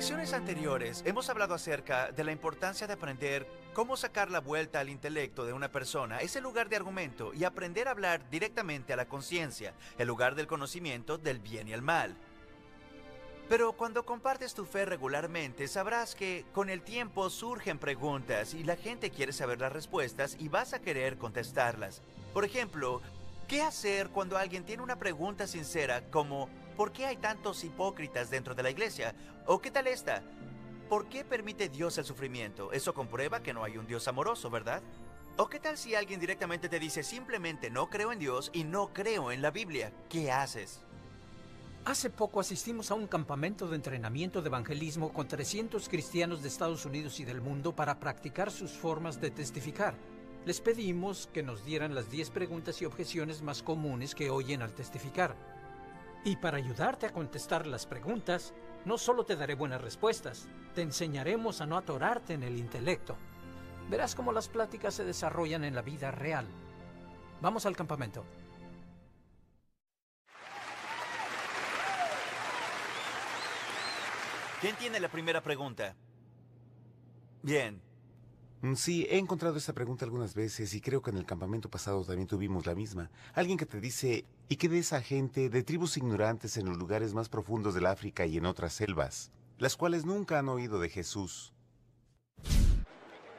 lecciones anteriores hemos hablado acerca de la importancia de aprender cómo sacar la vuelta al intelecto de una persona, ese lugar de argumento, y aprender a hablar directamente a la conciencia, el lugar del conocimiento del bien y el mal. Pero cuando compartes tu fe regularmente, sabrás que con el tiempo surgen preguntas y la gente quiere saber las respuestas y vas a querer contestarlas. Por ejemplo, ¿qué hacer cuando alguien tiene una pregunta sincera como ¿por qué hay tantos hipócritas dentro de la iglesia? ¿O qué tal esta? ¿Por qué permite Dios el sufrimiento? Eso comprueba que no hay un Dios amoroso, ¿verdad? ¿O qué tal si alguien directamente te dice simplemente no creo en Dios y no creo en la Biblia? ¿Qué haces? Hace poco asistimos a un campamento de entrenamiento de evangelismo con 300 cristianos de Estados Unidos y del mundo para practicar sus formas de testificar. Les pedimos que nos dieran las 10 preguntas y objeciones más comunes que oyen al testificar. Y para ayudarte a contestar las preguntas, no solo te daré buenas respuestas, te enseñaremos a no atorarte en el intelecto. Verás cómo las pláticas se desarrollan en la vida real. Vamos al campamento. ¿Quién tiene la primera pregunta? Bien. Sí, he encontrado esta pregunta algunas veces y creo que en el campamento pasado también tuvimos la misma. Alguien que te dice, ¿y qué de esa gente de tribus ignorantes en los lugares más profundos del África y en otras selvas, las cuales nunca han oído de Jesús?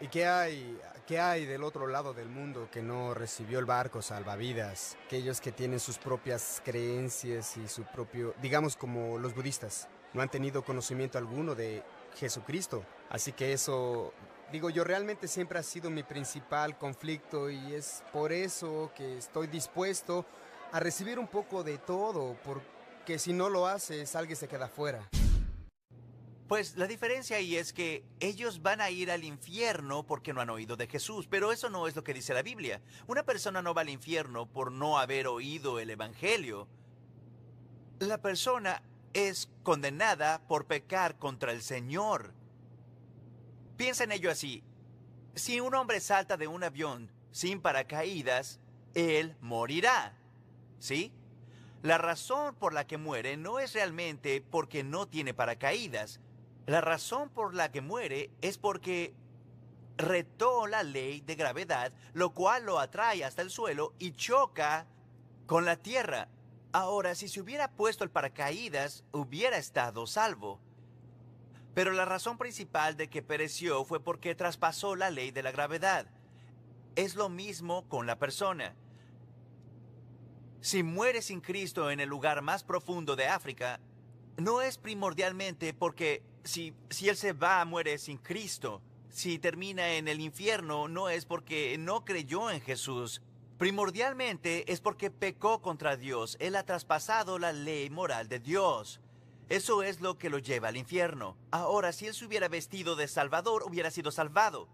¿Y qué hay del otro lado del mundo que no recibió el barco salvavidas? Aquellos que tienen sus propias creencias y su propio, digamos como los budistas, no han tenido conocimiento alguno de Jesucristo. Así que eso, digo yo, realmente siempre ha sido mi principal conflicto y es por eso que estoy dispuesto a recibir un poco de todo, porque si no lo haces, alguien se queda fuera. Pues la diferencia ahí es que ellos van a ir al infierno porque no han oído de Jesús, pero eso no es lo que dice la Biblia. Una persona no va al infierno por no haber oído el Evangelio. La persona es condenada por pecar contra el Señor. Piensa en ello así. Si un hombre salta de un avión sin paracaídas, él morirá. ¿Sí? La razón por la que muere no es realmente porque no tiene paracaídas. La razón por la que muere es porque retó la ley de gravedad, lo cual lo atrae hasta el suelo y choca con la tierra. Ahora, si se hubiera puesto el paracaídas, hubiera estado salvo. Pero la razón principal de que pereció fue porque traspasó la ley de la gravedad. Es lo mismo con la persona. Si muere sin Cristo en el lugar más profundo de África, no es primordialmente porque si él se va, muere sin Cristo. Si termina en el infierno, no es porque no creyó en Jesús. Primordialmente es porque pecó contra Dios. Él ha traspasado la ley moral de Dios. Eso es lo que lo lleva al infierno. Ahora, si él se hubiera vestido de Salvador, hubiera sido salvado.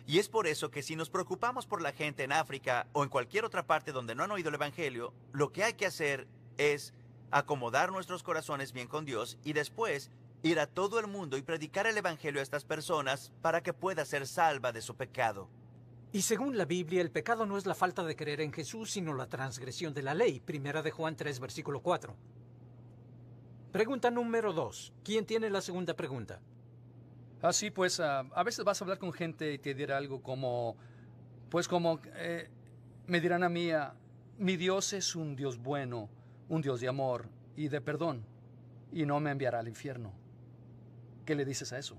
Y es por eso que si nos preocupamos por la gente en África o en cualquier otra parte donde no han oído el Evangelio, lo que hay que hacer es acomodar nuestros corazones bien con Dios y después ir a todo el mundo y predicar el Evangelio a estas personas para que pueda ser salva de su pecado. Y según la Biblia, el pecado no es la falta de creer en Jesús, sino la transgresión de la ley. Primera de Juan 3, versículo 4. Pregunta número 2. ¿Quién tiene la segunda pregunta? Así pues, a veces vas a hablar con gente y te dirá algo como, me dirán a mí, mi Dios es un Dios bueno, un Dios de amor y de perdón, y no me enviará al infierno. ¿Qué le dices a eso?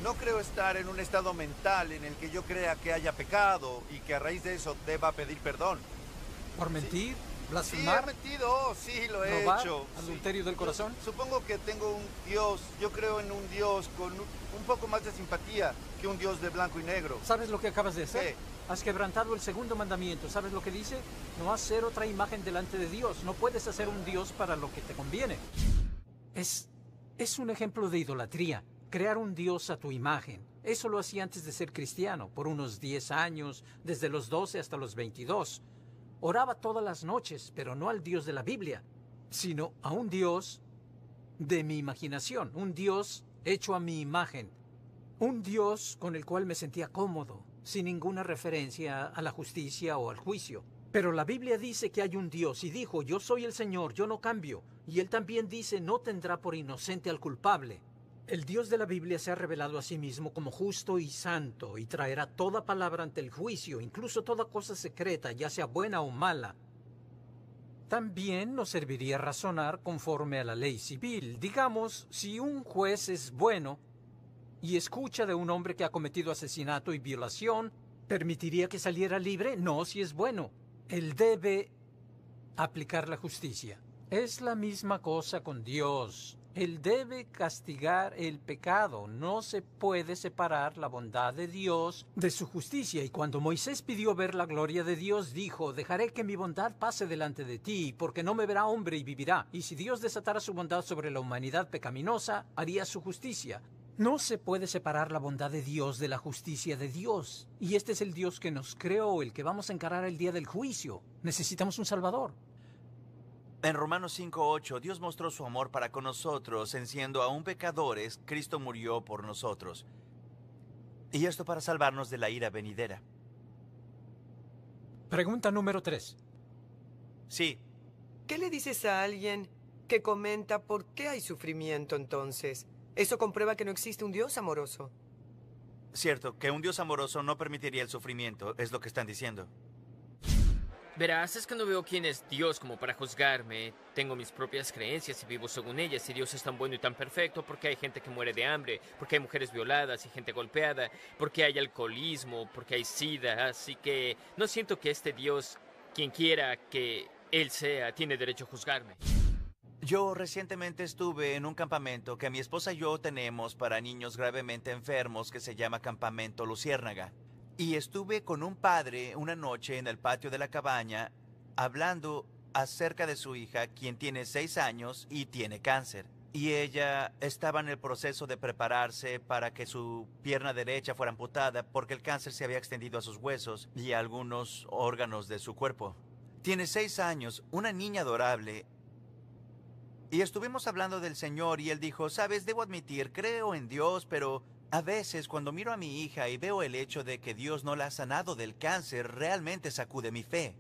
No creo estar en un estado mental en el que yo crea que haya pecado y que a raíz de eso deba pedir perdón. ¿Por mentir? Sí, ¿Blasfemar? he mentido, sí, lo he ¿Robar? hecho. ¿Adulterio del corazón? Supongo que tengo un Dios, yo creo en un Dios con un poco más de simpatía que un Dios de blanco y negro. ¿Sabes lo que acabas de hacer? ¿Qué? Has quebrantado el segundo mandamiento. ¿Sabes lo que dice? No hacer otra imagen delante de Dios. No puedes hacer un Dios para lo que te conviene. Es un ejemplo de idolatría. Crear un Dios a tu imagen. Eso lo hacía antes de ser cristiano, por unos 10 años, desde los 12 hasta los 22. Oraba todas las noches, pero no al Dios de la Biblia, sino a un Dios de mi imaginación, un Dios hecho a mi imagen, un Dios con el cual me sentía cómodo, sin ninguna referencia a la justicia o al juicio. Pero la Biblia dice que hay un Dios y dijo, yo soy el Señor, yo no cambio. Y Él también dice, no tendrá por inocente al culpable. El Dios de la Biblia se ha revelado a sí mismo como justo y santo y traerá toda palabra ante el juicio, incluso toda cosa secreta, ya sea buena o mala. También nos serviría razonar conforme a la ley civil. Digamos, si un juez es bueno y escucha de un hombre que ha cometido asesinato y violación, ¿permitiría que saliera libre? No, si es bueno. Él debe aplicar la justicia. Es la misma cosa con Dios. Él debe castigar el pecado. No se puede separar la bondad de Dios de su justicia. Y cuando Moisés pidió ver la gloria de Dios, dijo: dejaré que mi bondad pase delante de ti, porque no me verá hombre y vivirá. Y si Dios desatara su bondad sobre la humanidad pecaminosa, haría su justicia. No se puede separar la bondad de Dios de la justicia de Dios. Y este es el Dios que nos creó, el que vamos a encarar el día del juicio. Necesitamos un Salvador. En Romanos 5:8, Dios mostró su amor para con nosotros, en siendo aún pecadores, Cristo murió por nosotros. Y esto para salvarnos de la ira venidera. Pregunta número 3. Sí, ¿Qué le dices a alguien que comenta por qué hay sufrimiento entonces? Eso comprueba que no existe un Dios amoroso. cierto, que un Dios amoroso no permitiría el sufrimiento, es lo que están diciendo. Verás, es que no veo quién es Dios como para juzgarme. Tengo mis propias creencias y vivo según ellas. Y Dios es tan bueno y tan perfecto porque hay gente que muere de hambre, porque hay mujeres violadas y gente golpeada, porque hay alcoholismo, porque hay sida. Así que no siento que este Dios, quien quiera que Él sea, tiene derecho a juzgarme. Yo recientemente estuve en un campamento que mi esposa y yo tenemos para niños gravemente enfermos que se llama Campamento Luciérnaga. Y estuve con un padre una noche en el patio de la cabaña hablando acerca de su hija, quien tiene 6 años y tiene cáncer. Y ella estaba en el proceso de prepararse para que su pierna derecha fuera amputada porque el cáncer se había extendido a sus huesos y a algunos órganos de su cuerpo. Tiene 6 años, una niña adorable. Y estuvimos hablando del Señor y él dijo: sabes, debo admitir, creo en Dios, pero a veces cuando miro a mi hija y veo el hecho de que Dios no la ha sanado del cáncer, realmente sacude mi fe.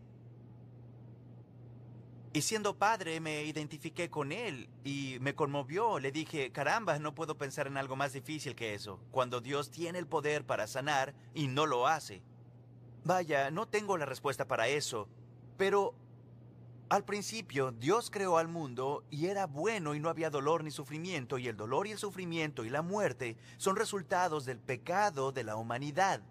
Y siendo padre me identifiqué con él y me conmovió. Le dije: caramba, no puedo pensar en algo más difícil que eso, cuando Dios tiene el poder para sanar y no lo hace. Vaya, no tengo la respuesta para eso, pero al principio Dios creó al mundo y era bueno y no había dolor ni sufrimiento, y el dolor y el sufrimiento y la muerte son resultados del pecado de la humanidad.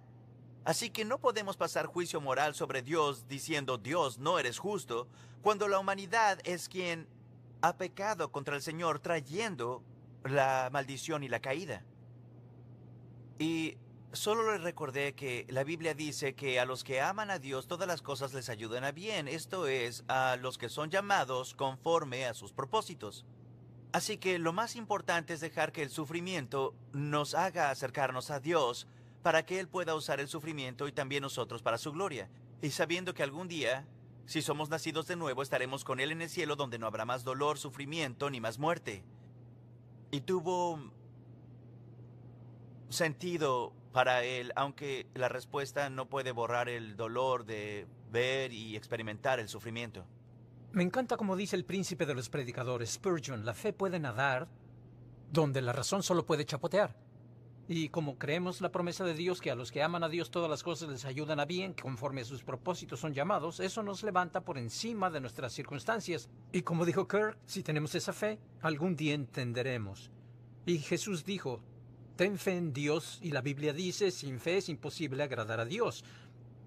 Así que no podemos pasar juicio moral sobre Dios diciendo: Dios, no eres justo, cuando la humanidad es quien ha pecado contra el Señor, trayendo la maldición y la caída. Y solo les recordé que la Biblia dice que a los que aman a Dios todas las cosas les ayudan a bien, esto es, a los que son llamados conforme a sus propósitos. Así que lo más importante es dejar que el sufrimiento nos haga acercarnos a Dios para que Él pueda usar el sufrimiento y también nosotros para su gloria. Y sabiendo que algún día, si somos nacidos de nuevo, estaremos con Él en el cielo, donde no habrá más dolor, sufrimiento ni más muerte. Y tuvo sentido para él, aunque la respuesta no puede borrar el dolor de ver y experimentar el sufrimiento. Me encanta como dice el príncipe de los predicadores, Spurgeon: la fe puede nadar donde la razón solo puede chapotear. Y como creemos la promesa de Dios que a los que aman a Dios todas las cosas les ayudan a bien, que conforme a sus propósitos son llamados, eso nos levanta por encima de nuestras circunstancias. Y como dijo Kirk, si tenemos esa fe, algún día entenderemos. Y Jesús dijo: ten fe en Dios, y la Biblia dice: sin fe es imposible agradar a Dios.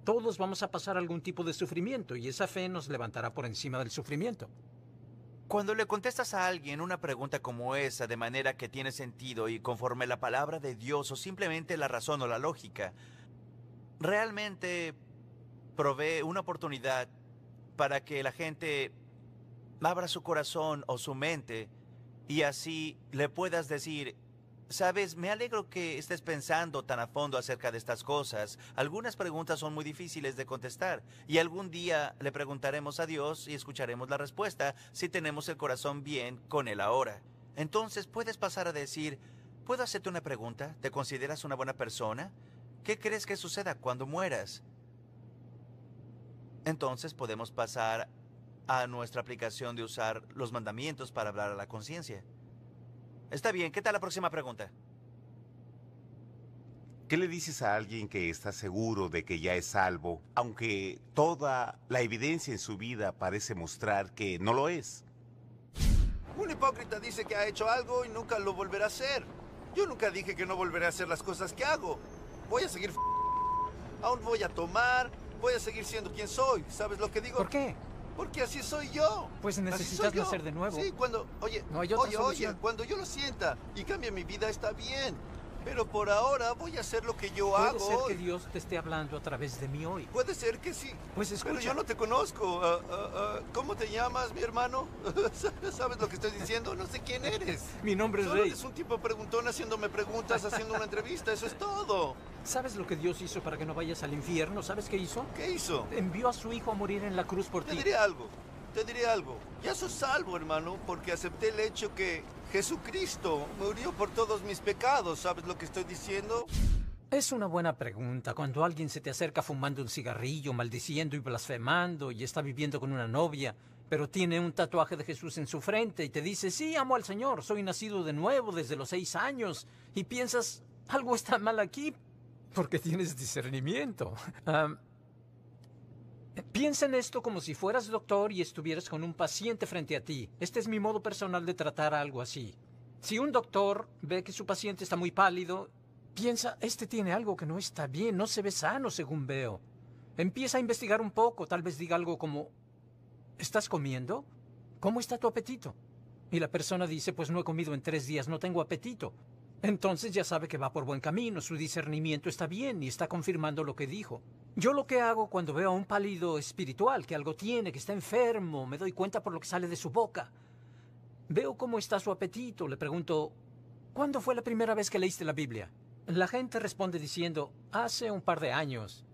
Todos vamos a pasar algún tipo de sufrimiento, y esa fe nos levantará por encima del sufrimiento. Cuando le contestas a alguien una pregunta como esa de manera que tiene sentido y conforme la palabra de Dios o simplemente la razón o la lógica, realmente provee una oportunidad para que la gente abra su corazón o su mente y así le puedas decir: sabes, me alegro que estés pensando tan a fondo acerca de estas cosas. Algunas preguntas son muy difíciles de contestar y algún día le preguntaremos a Dios y escucharemos la respuesta si tenemos el corazón bien con Él ahora. Entonces puedes pasar a decir: ¿puedo hacerte una pregunta? ¿Te consideras una buena persona? ¿Qué crees que suceda cuando mueras? Entonces podemos pasar a nuestra aplicación de usar los mandamientos para hablar a la conciencia. Está bien, ¿qué tal la próxima pregunta? ¿Qué le dices a alguien que está seguro de que ya es salvo, aunque toda la evidencia en su vida parece mostrar que no lo es? Un hipócrita dice que ha hecho algo y nunca lo volverá a hacer. Yo nunca dije que no volveré a hacer las cosas que hago. Voy a seguir aún voy a tomar, voy a seguir siendo quien soy. ¿Sabes lo que digo? ¿Por qué? Porque así soy yo. Pues Así necesitas soy yo. nacer de nuevo. Sí, cuando, oye, No hay otra oye, solución. cuando yo lo sienta y cambie mi vida está bien. Pero por ahora voy a hacer lo que yo Puede hago ser que hoy. Dios te esté hablando a través de mí hoy. Puede ser que sí. Pues escucha. Pero yo no te conozco. ¿Cómo te llamas, mi hermano? ¿Sabes lo que estoy diciendo? No sé quién eres. Mi nombre es Solo Rey. eres un tipo preguntón haciéndome preguntas, haciendo una entrevista. Eso es todo. ¿Sabes lo que Dios hizo para que no vayas al infierno? ¿Sabes qué hizo? ¿Qué hizo? Envió a su hijo a morir en la cruz por Te ti. diré algo. Te diré algo. Ya sos salvo, hermano, porque acepté el hecho que Jesucristo murió por todos mis pecados. ¿Sabes lo que estoy diciendo? Es una buena pregunta. Cuando alguien se te acerca fumando un cigarrillo, maldiciendo y blasfemando y está viviendo con una novia, pero tiene un tatuaje de Jesús en su frente y te dice, sí, amo al Señor, soy nacido de nuevo desde los 6 años, y piensas, algo está mal aquí porque tienes discernimiento. Piensa en esto como si fueras doctor y estuvieras con un paciente frente a ti. Este es mi modo personal de tratar algo así. Si un doctor ve que su paciente está muy pálido, piensa, este tiene algo que no está bien, no se ve sano según veo. Empieza a investigar un poco, tal vez diga algo como, ¿estás comiendo? ¿Cómo está tu apetito? Y la persona dice, pues no he comido en 3 días, no tengo apetito. Entonces ya sabe que va por buen camino, su discernimiento está bien y está confirmando lo que dijo. Yo lo que hago cuando veo a un pálido espiritual, que algo tiene, que está enfermo, me doy cuenta por lo que sale de su boca. Veo cómo está su apetito, le pregunto, ¿cuándo fue la primera vez que leíste la Biblia? La gente responde diciendo, hace un par de años.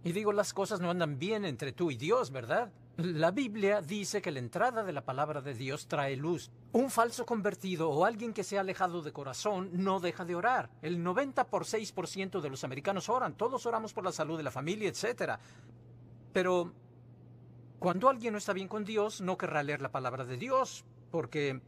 Y digo, las cosas no andan bien entre tú y Dios, ¿verdad? La Biblia dice que la entrada de la palabra de Dios trae luz. Un falso convertido o alguien que se ha alejado de corazón no deja de orar. El 90% de los americanos oran. Todos oramos por la salud de la familia, etc. Pero cuando alguien no está bien con Dios, no querrá leer la palabra de Dios, porque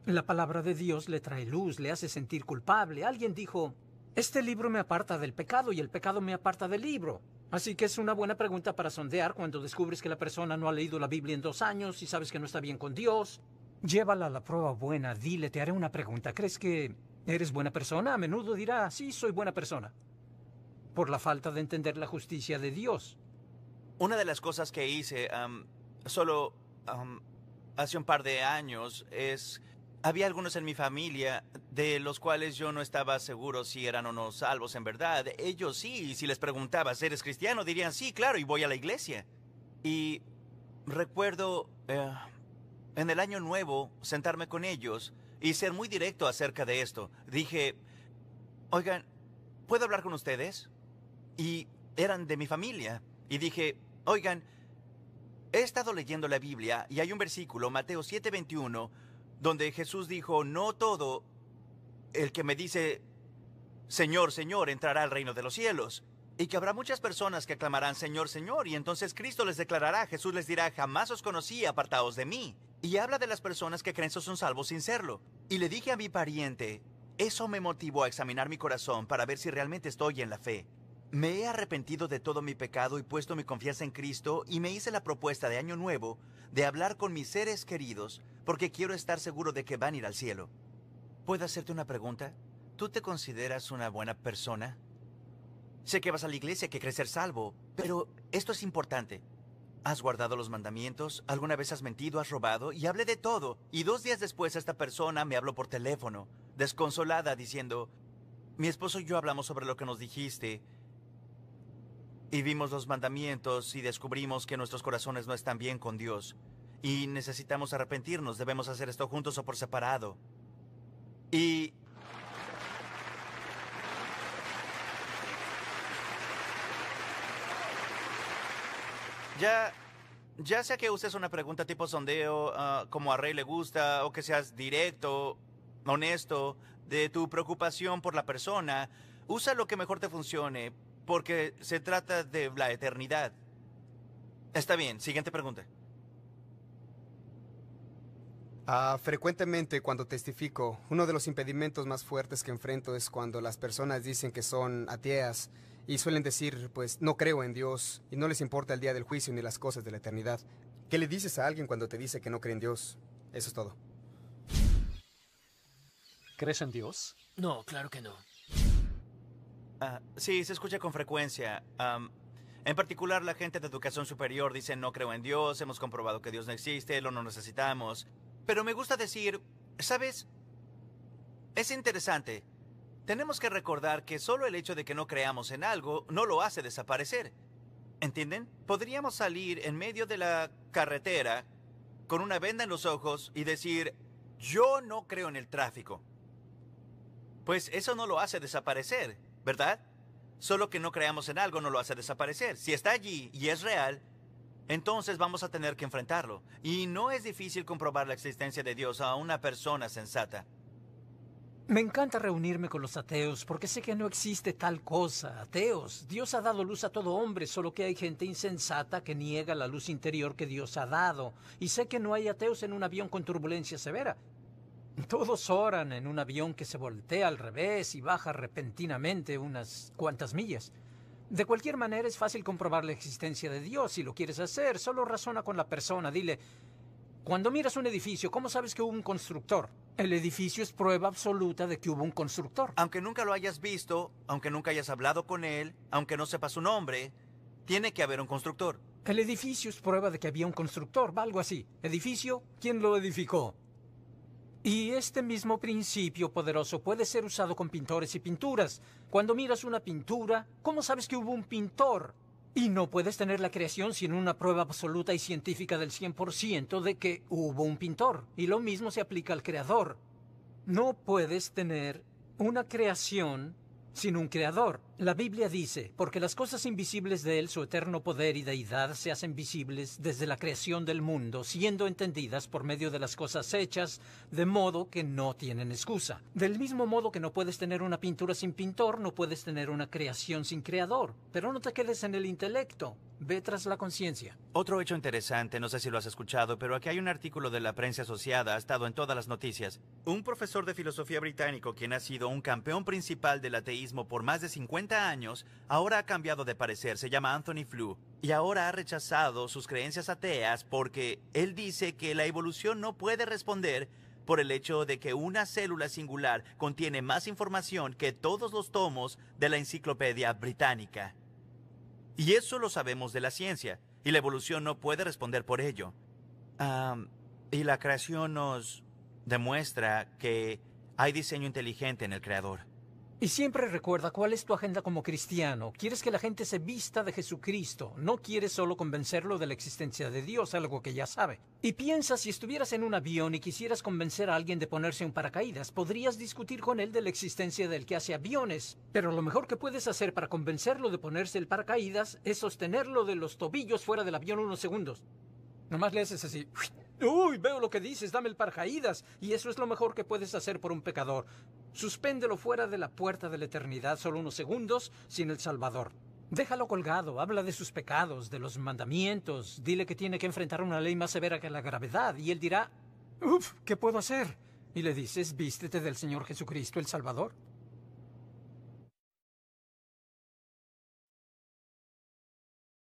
la palabra de Dios le trae luz, le hace sentir culpable. Alguien dijo, este libro me aparta del pecado y el pecado me aparta del libro. Así que es una buena pregunta para sondear cuando descubres que la persona no ha leído la Biblia en 2 años y sabes que no está bien con Dios. Llévala a la prueba buena, dile, te haré una pregunta. ¿Crees que eres buena persona? A menudo dirá, sí, soy buena persona. Por la falta de entender la justicia de Dios. Una de las cosas que hice solo hace un par de años es... Había algunos en mi familia de los cuales yo no estaba seguro si eran o no salvos en verdad. Ellos sí, y si les preguntabas, ¿eres cristiano? Dirían, sí, claro, y voy a la iglesia. Y recuerdo en el año nuevo sentarme con ellos y ser muy directo acerca de esto. Dije, oigan, ¿puedo hablar con ustedes? Y eran de mi familia. Y dije, oigan, he estado leyendo la Biblia y hay un versículo, Mateo 7:21, donde Jesús dijo, no todo el que me dice, Señor, Señor, entrará al reino de los cielos. Y que habrá muchas personas que clamarán, Señor, Señor, y entonces Cristo les declarará, Jesús les dirá, jamás os conocí, apartaos de mí. Y habla de las personas que creen que son salvos sin serlo. Y le dije a mi pariente, eso me motivó a examinar mi corazón para ver si realmente estoy en la fe. Me he arrepentido de todo mi pecado y puesto mi confianza en Cristo y me hice la propuesta de Año Nuevo de hablar con mis seres queridos porque quiero estar seguro de que van a ir al cielo. ¿Puedo hacerte una pregunta? ¿Tú te consideras una buena persona? Sé que vas a la iglesia, que crees ser salvo, pero esto es importante. ¿Has guardado los mandamientos? ¿Alguna vez has mentido? ¿Has robado? Y hablé de todo. Y 2 días después esta persona me habló por teléfono, desconsolada, diciendo, mi esposo y yo hablamos sobre lo que nos dijiste y vimos los mandamientos y descubrimos que nuestros corazones no están bien con Dios y necesitamos arrepentirnos. Debemos hacer esto juntos o por separado. Y ya sea que uses una pregunta tipo sondeo, como a Rey le gusta, o que seas directo, honesto, de tu preocupación por la persona, usa lo que mejor te funcione, porque se trata de la eternidad. Está bien, siguiente pregunta. Frecuentemente cuando testifico, uno de los impedimentos más fuertes que enfrento es cuando las personas dicen que son ateas y suelen decir, pues, no creo en Dios y no les importa el día del juicio ni las cosas de la eternidad. ¿Qué le dices a alguien cuando te dice que no cree en Dios? Eso es todo. ¿Crees en Dios? No, claro que no. Sí, se escucha con frecuencia. En particular, la gente de educación superior dice no creo en Dios, hemos comprobado que Dios no existe, lo no necesitamos. Pero me gusta decir, ¿sabes? Es interesante. Tenemos que recordar que solo el hecho de que no creamos en algo no lo hace desaparecer. ¿Entienden? Podríamos salir en medio de la carretera con una venda en los ojos y decir, yo no creo en el tráfico. Pues eso no lo hace desaparecer, ¿verdad? Solo que no creamos en algo no lo hace desaparecer. Si está allí y es real, entonces vamos a tener que enfrentarlo. Y no es difícil comprobar la existencia de Dios a una persona sensata. Me encanta reunirme con los ateos porque sé que no existe tal cosa. Ateos. Dios ha dado luz a todo hombre, solo que hay gente insensata que niega la luz interior que Dios ha dado. Y sé que no hay ateos en un avión con turbulencia severa. Todos oran en un avión que se voltea al revés y baja repentinamente unas cuantas millas. De cualquier manera es fácil comprobar la existencia de Dios. Si lo quieres hacer, solo razona con la persona. Dile, cuando miras un edificio, ¿cómo sabes que hubo un constructor? El edificio es prueba absoluta de que hubo un constructor. Aunque nunca lo hayas visto, aunque nunca hayas hablado con él, aunque no sepas su nombre, tiene que haber un constructor. El edificio es prueba de que había un constructor, va algo así. ¿Edificio? ¿Quién lo edificó? Y este mismo principio poderoso puede ser usado con pintores y pinturas. Cuando miras una pintura, ¿cómo sabes que hubo un pintor? Y no puedes tener la creación sin una prueba absoluta y científica del 100% de que hubo un pintor. Y lo mismo se aplica al creador. No puedes tener una creación sin un creador. La Biblia dice, porque las cosas invisibles de él, su eterno poder y deidad, se hacen visibles desde la creación del mundo, siendo entendidas por medio de las cosas hechas, de modo que no tienen excusa. Del mismo modo que no puedes tener una pintura sin pintor, no puedes tener una creación sin creador. Pero no te quedes en el intelecto, ve tras la conciencia. Otro hecho interesante, no sé si lo has escuchado, pero aquí hay un artículo de la prensa asociada, ha estado en todas las noticias. Un profesor de filosofía británico, quien ha sido un campeón principal del ateísmo por más de 50 años, ahora ha cambiado de parecer, se llama Anthony Flew, y ahora ha rechazado sus creencias ateas porque él dice que la evolución no puede responder por el hecho de que una célula singular contiene más información que todos los tomos de la enciclopedia británica. Y eso lo sabemos de la ciencia, y la evolución no puede responder por ello. Y la creación nos demuestra que hay diseño inteligente en el creador. Y siempre recuerda cuál es tu agenda como cristiano. Quieres que la gente se vista de Jesucristo. No quieres solo convencerlo de la existencia de Dios, algo que ya sabe. Y piensa, si estuvieras en un avión y quisieras convencer a alguien de ponerse un paracaídas, podrías discutir con él de la existencia del que hace aviones. Pero lo mejor que puedes hacer para convencerlo de ponerse el paracaídas es sostenerlo de los tobillos fuera del avión unos segundos. Nomás le haces así. Uy, veo lo que dices, dame el paracaídas. Y eso es lo mejor que puedes hacer por un pecador. Suspéndelo fuera de la puerta de la eternidad solo unos segundos sin el Salvador. Déjalo colgado, habla de sus pecados, de los mandamientos. Dile que tiene que enfrentar una ley más severa que la gravedad. Y él dirá, uf, ¿qué puedo hacer? Y le dices, vístete del Señor Jesucristo, el Salvador.